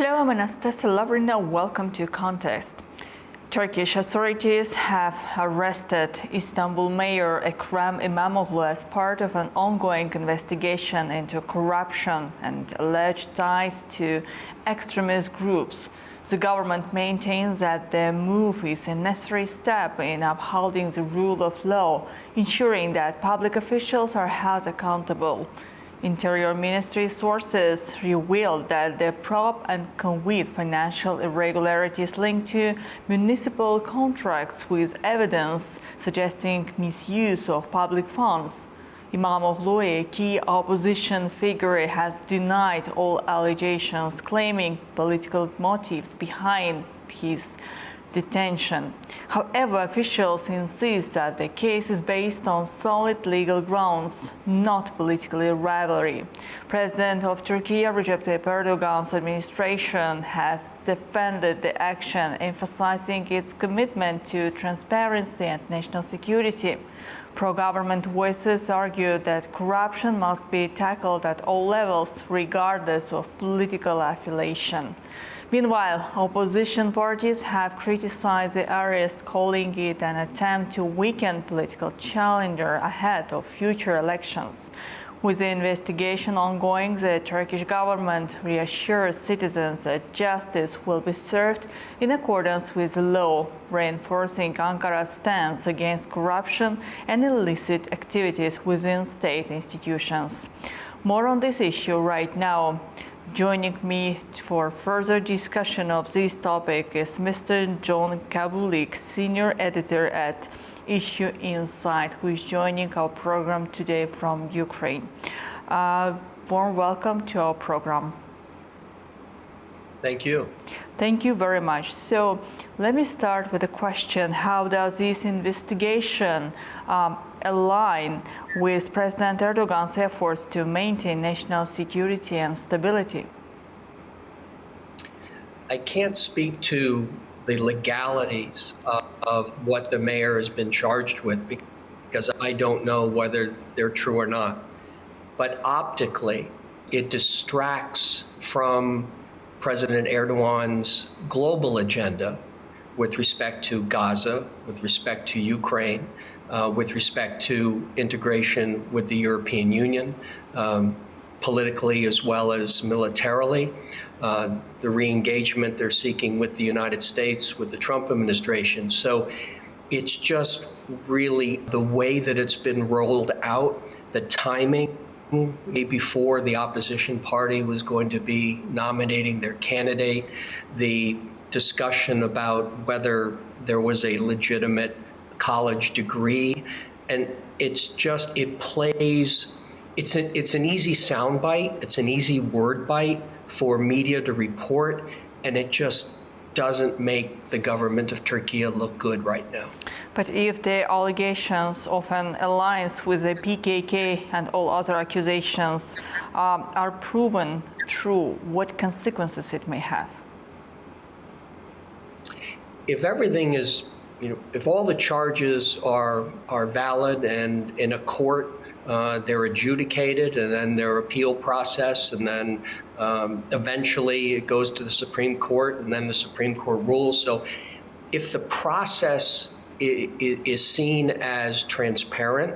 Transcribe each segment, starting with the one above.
Hello, I'm Anastasiya Lavrina. Welcome to Context. Turkish authorities have arrested Istanbul Mayor Ekrem İmamoğlu as part of an ongoing investigation into corruption and alleged ties to extremist groups. The government maintains that the move is a necessary step in upholding the rule of law, ensuring that public officials are held accountable. Interior Ministry sources revealed that the probe uncovered financial irregularities linked to municipal contracts with evidence suggesting misuse of public funds. İmamoğlu, a key opposition figure, has denied all allegations, claiming political motives behind his detention. However, officials insist that the case is based on solid legal grounds, not political rivalry. President of Turkey, Recep Tayyip Erdogan's administration has defended the action, emphasizing its commitment to transparency and national security. Pro-government voices argue that corruption must be tackled at all levels, regardless of political affiliation. Meanwhile, opposition parties have criticized the arrest, calling it an attempt to weaken political challenger ahead of future elections. With the investigation ongoing, the Turkish government reassures citizens that justice will be served in accordance with the law, reinforcing Ankara's stance against corruption and illicit activities within state institutions. More on this issue right now. Joining me for further discussion of this topic is Mr. John Kavulik, Senior Editor at Issue Insight, who is joining our program today from Ukraine. Warm welcome to our program. Thank you. Thank you very much. So let me start with a question. How does this investigation align with President Erdogan's efforts to maintain national security and stability? I can't speak to the legalities of what the mayor has been charged with because I don't know whether they're true or not. But optically, it distracts from President Erdogan's global agenda with respect to Gaza, with respect to Ukraine, with respect to integration with the European Union, politically as well as militarily, the re-engagement they're seeking with the United States, with the Trump administration. So it's just really the way that it's been rolled out, the timing before the opposition party was going to be nominating their candidate, the discussion about whether there was a legitimate college degree, and it's just, it plays, it's an easy soundbite, it's an easy word bite for media to report, and it just doesn't make the government of Turkey look good right now. But if the allegations of an alliance with the PKK and all other accusations are proven true, what consequences it may have? If everything is, if all the charges are valid and in a court, they're adjudicated, and then their appeal process, and then eventually it goes to the Supreme Court, and then the Supreme Court rules. So if the process is seen as transparent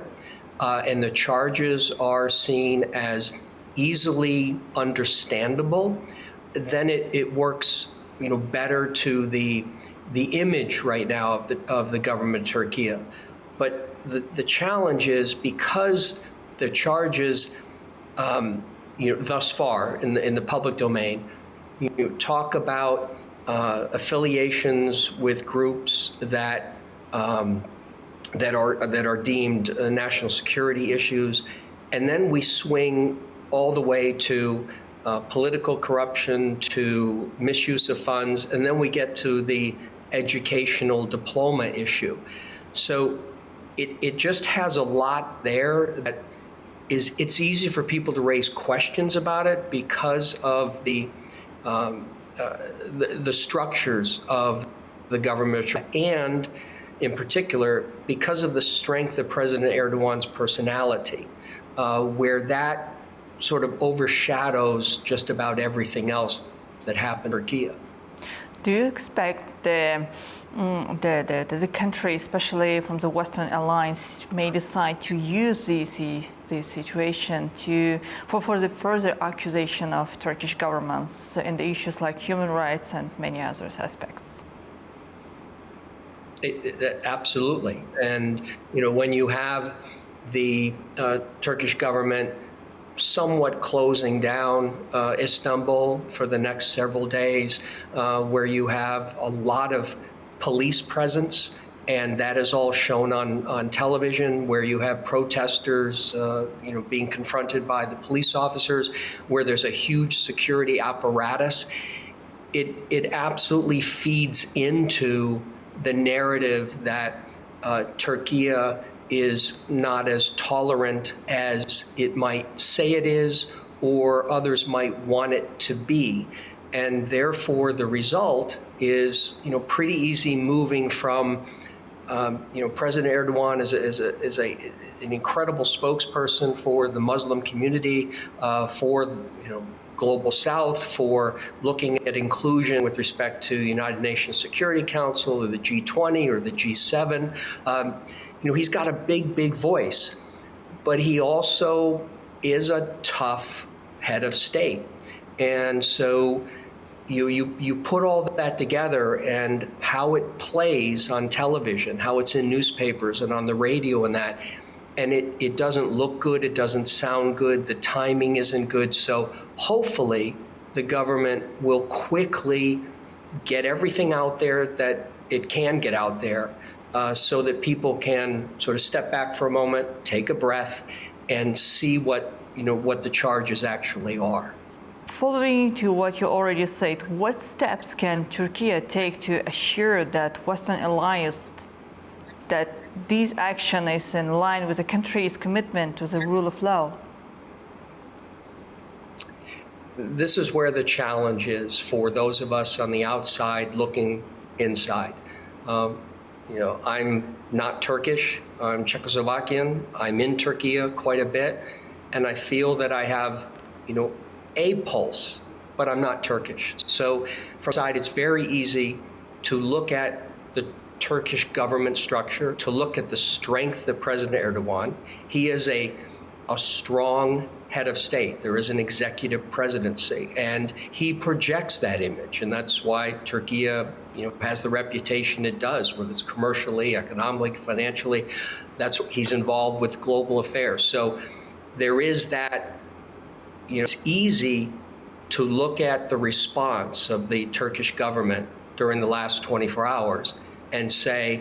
and the charges are seen as easily understandable, then it works better to the image right now of the government of Turkey. But the challenge is, because the charges thus far in the public domain talk about affiliations with groups that are deemed national security issues, and then we swing all the way to political corruption, to misuse of funds, and then we get to the educational diploma issue. So it just has a lot there that it's easy for people to raise questions about it because of the structures of the government, and in particular because of the strength of President Erdogan's personality, where that sort of overshadows just about everything else that happened in Turkey. Do you expect the country, especially from the Western alliance, may decide to use this situation for the further accusation of Turkish governments in the issues like human rights and many other aspects? Absolutely. And, when you have the Turkish government somewhat closing down Istanbul for the next several days, where you have a lot of police presence, and that is all shown on television, where you have protesters, being confronted by the police officers, where there's a huge security apparatus. It absolutely feeds into the narrative that Turkey is not as tolerant as it might say it is, or others might want it to be. And therefore, the result is, pretty easy moving from, President Erdogan is an incredible spokesperson for the Muslim community, for, Global South, for looking at inclusion with respect to the United Nations Security Council or the G20 or the G7. He's got a big voice, but he also is a tough head of state. And so you put all that together, and how it plays on television, how it's in newspapers and on the radio and it doesn't look good, it doesn't sound good, the timing isn't good. So hopefully the government will quickly get everything out there that it can get out there, so that people can sort of step back for a moment, take a breath, and see what the charges actually are. Following to what you already said, what steps can Turkey take to assure that Western allies that this action is in line with the country's commitment to the rule of law? This is where the challenge is for those of us on the outside looking inside. I'm not Turkish, I'm Czechoslovakian. I'm in Turkey quite a bit, and I feel that I have, a pulse, but I'm not Turkish. So from the side, it's very easy to look at the Turkish government structure, to look at the strength of President Erdogan. He is a strong head of state. There is an executive presidency, and he projects that image, and that's why Turkey, has the reputation it does, whether it's commercially, economically, financially. He's involved with global affairs. So there is that. It's easy to look at the response of the Turkish government during the last 24 hours and say,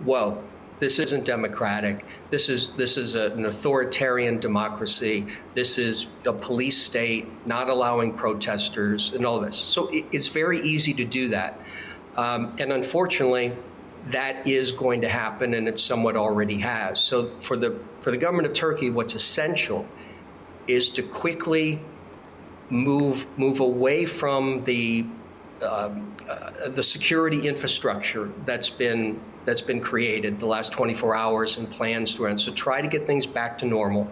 whoa, this isn't democratic. This is an authoritarian democracy. This is a police state not allowing protesters and all this. So it's very easy to do that. And unfortunately, that is going to happen, and it somewhat already has. So for the government of Turkey, what's essential is to quickly move away from the security infrastructure that's been created the last 24 hours and plans to end. So try to get things back to normal,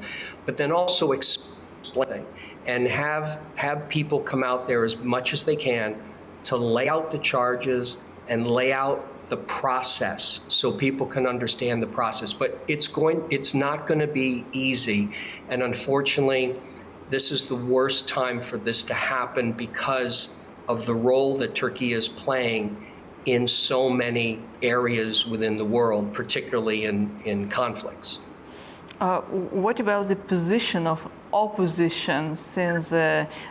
but then also explain and have people come out there as much as they can to lay out the charges and lay out the process so people can understand the process. But it's not going to be easy, and unfortunately, this is the worst time for this to happen because of the role that Turkey is playing in so many areas within the world, particularly in conflicts. What about the position of opposition since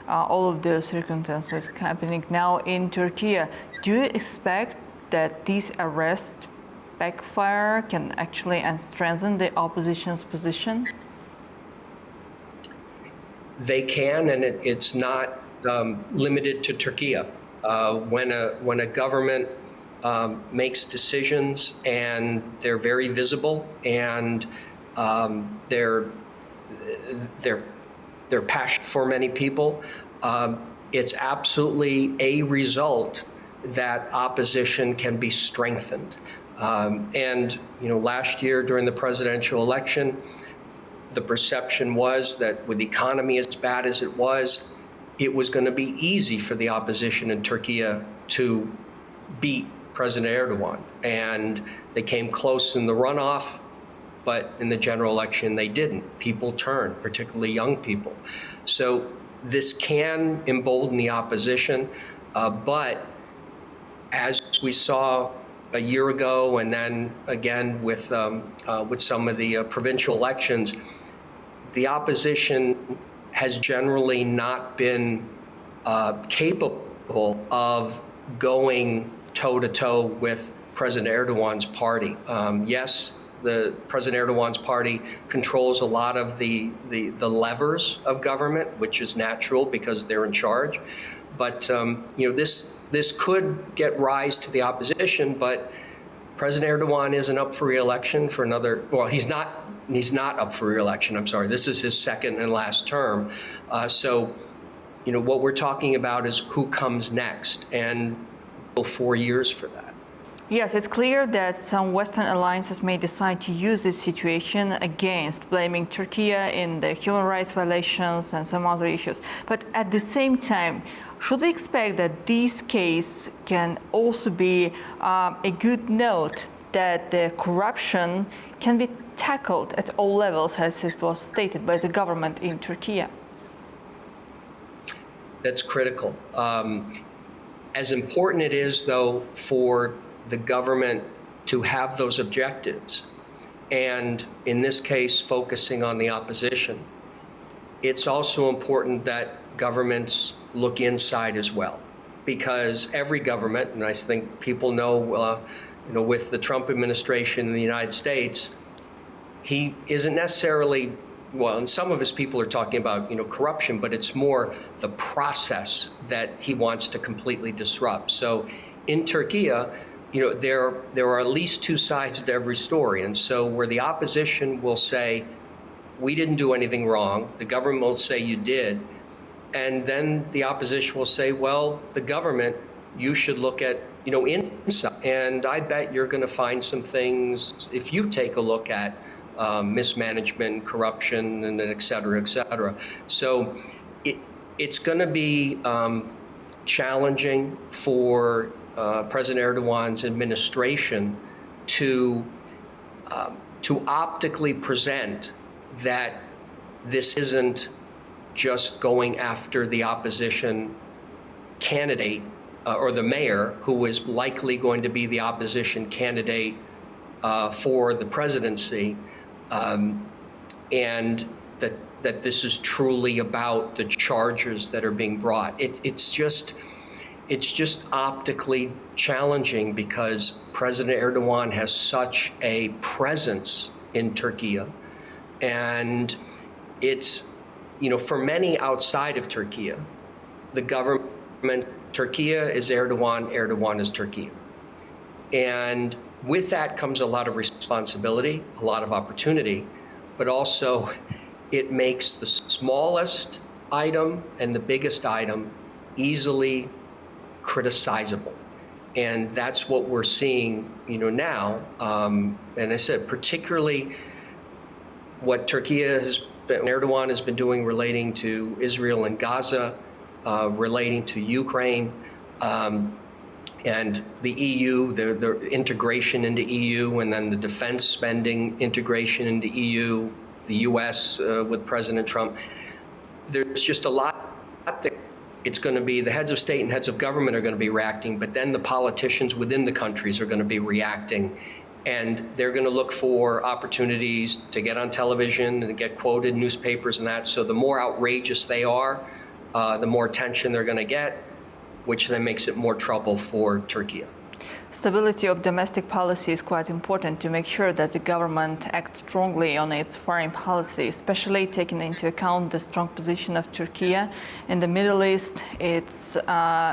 all of those circumstances happening now in Turkey? Do you expect that these arrests backfire, can actually strengthen the opposition's position? They can, and it's not limited to Turkey. When a government makes decisions and they're very visible and they're passionate for many people, it's absolutely a result that opposition can be strengthened. And last year during the presidential election, the perception was that with the economy as bad as it was, it was going to be easy for the opposition in Turkey to beat President Erdogan. And they came close in the runoff, but in the general election, they didn't. People turned, particularly young people. So this can embolden the opposition, but as we saw a year ago, and then again with some of the provincial elections, the opposition has generally not been capable of going toe-to-toe with President Erdogan's party. Yes, the President Erdogan's party controls a lot of the levers of government, which is natural because they're in charge. But this could get rise to the opposition, but President Erdogan isn't up for re-election for another. Well, he's not up for re-election. I'm sorry. This is his second and last term. So, what we're talking about is who comes next, and 4 years for that. Yes, it's clear that some Western alliances may decide to use this situation against blaming Turkey in the human rights violations and some other issues. But at the same time, should we expect that this case can also be a good note that the corruption can be tackled at all levels, as it was stated by the government in Turkey? That's critical. As important it is, though, for the government to have those objectives, and in this case, focusing on the opposition, it's also important that governments look inside as well, because every government, and I think people know, with the Trump administration in the United States, he isn't necessarily, well, and some of his people are talking about, corruption, but it's more the process that he wants to completely disrupt. So in Turkey, there are at least two sides to every story. And so where the opposition will say, we didn't do anything wrong, the government will say you did, and then the opposition will say, well, the government, you should look at, inside. And I bet you're going to find some things, if you take a look at mismanagement, corruption, and et cetera, et cetera. So it's going to be challenging for President Erdogan's administration to optically present that this isn't just going after the opposition candidate or the mayor, who is likely going to be the opposition candidate for the presidency, and that this is truly about the charges that are being brought. It's just optically challenging because President Erdogan has such a presence in Turkey, and it's, for many outside of Turkey, the government, Turkey is Erdogan, Erdogan is Turkey. And with that comes a lot of responsibility, a lot of opportunity, but also it makes the smallest item and the biggest item easily criticizable. And that's what we're seeing, now. And I said, particularly what Erdogan has been doing relating to Israel and Gaza, relating to Ukraine, and the EU, the integration into EU, and then the defense spending integration into EU, the US with President Trump. There's just a lot that it's going to be, the heads of state and heads of government are going to be reacting, but then the politicians within the countries are going to be reacting. And they're going to look for opportunities to get on television and get quoted in newspapers and that. So the more outrageous they are, the more attention they're going to get, which then makes it more trouble for Turkey. Stability of domestic policy is quite important to make sure that the government acts strongly on its foreign policy, especially taking into account the strong position of Turkey in the Middle East, its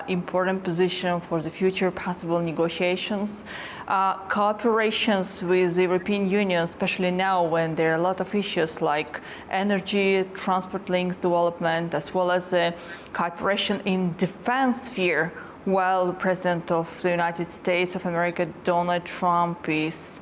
important position for the future possible negotiations, cooperations with the European Union, especially now when there are a lot of issues like energy, transport links development, as well as cooperation in defense sphere, while the President of the United States of America, Donald Trump, is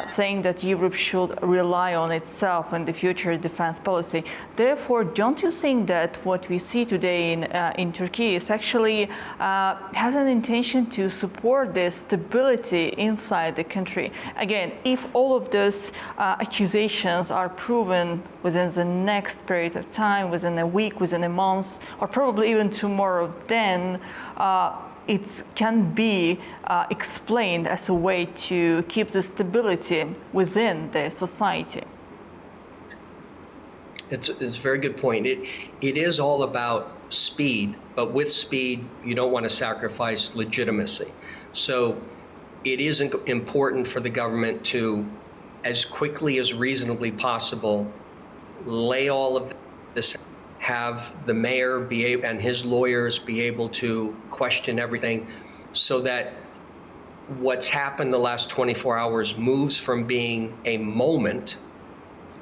saying that Europe should rely on itself in the future defense policy. Therefore, don't you think that what we see today in Turkey is actually has an intention to support the stability inside the country? Again, if all of those accusations are proven within the next period of time, within a week, within a month, or probably even tomorrow, then it can be explained as a way to keep the stability within the society. It's a very good point. It is all about speed, but with speed, you don't want to sacrifice legitimacy. So it is important for the government to, as quickly as reasonably possible, lay all of this, have the mayor be able, and his lawyers be able to question everything, so that what's happened the last 24 hours moves from being a moment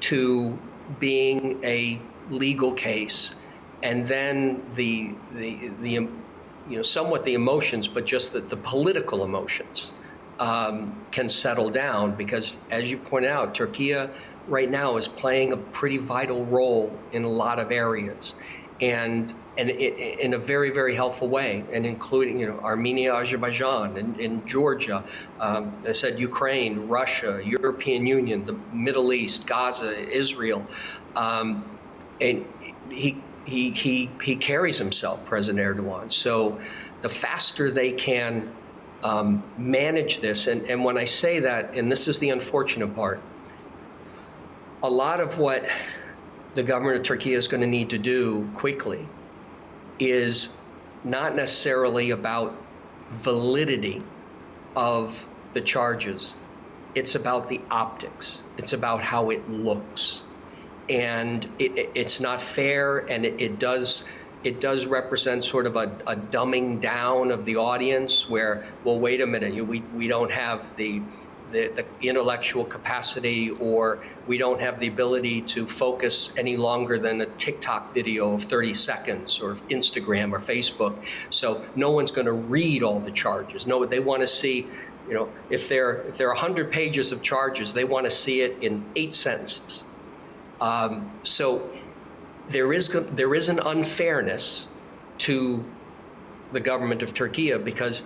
to being a legal case, and then the somewhat the emotions, but just the political emotions can settle down, because as you pointed out, Turkey right now is playing a pretty vital role in a lot of areas, and in a very, very helpful way, and including Armenia, Azerbaijan, and Georgia, I said Ukraine, Russia, European Union, the Middle East, Gaza, Israel, and he carries himself, President Erdogan. So the faster they can manage this, and when I say that, and this is the unfortunate part, a lot of what the government of Turkey is going to need to do quickly is not necessarily about validity of the charges. It's about the optics. It's about how it looks. And it's not fair, and it does represent sort of a dumbing down of the audience where, well, wait a minute, we don't have the intellectual capacity, or we don't have the ability to focus any longer than a TikTok video of 30 seconds, or Instagram or Facebook. So no one's going to read all the charges. No, they want to see, if there are 100 pages of charges, they want to see it in 8 sentences. So there is an unfairness to the government of Turkey, because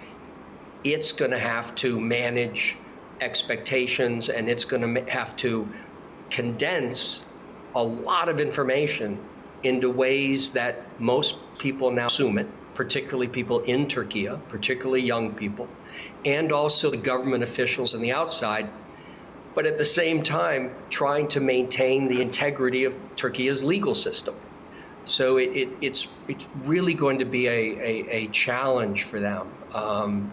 it's going to have to manage expectations, and it's going to have to condense a lot of information into ways that most people now assume it, particularly people in Turkey, particularly young people, and also the government officials on the outside, but at the same time trying to maintain the integrity of Turkey's legal system. So it's really going to be a challenge for them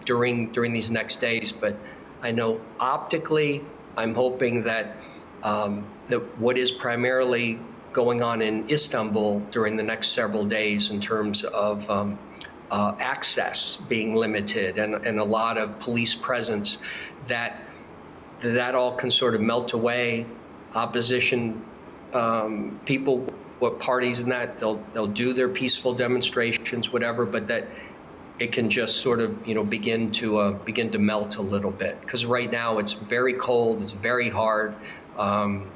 during these next days. But I know optically, I'm hoping that what is primarily going on in Istanbul during the next several days in terms of access being limited and a lot of police presence, that all can sort of melt away. Opposition people, what parties in that, they'll do their peaceful demonstrations, whatever, but that it can just sort of begin to melt a little bit, because right now it's very cold, it's very hard,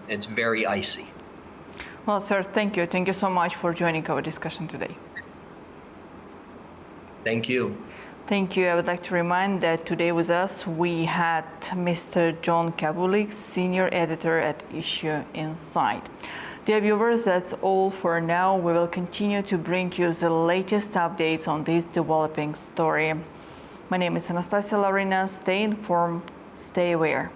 it's very icy. Well, sir, thank you so much for joining our discussion today. Thank you. Thank you. I would like to remind that today with us we had Mr. John Kavulik, senior editor at Issue Insight. Dear viewers, that's all for now. We will continue to bring you the latest updates on this developing story. My name is Anastasiya Lavrina. Stay informed, stay aware.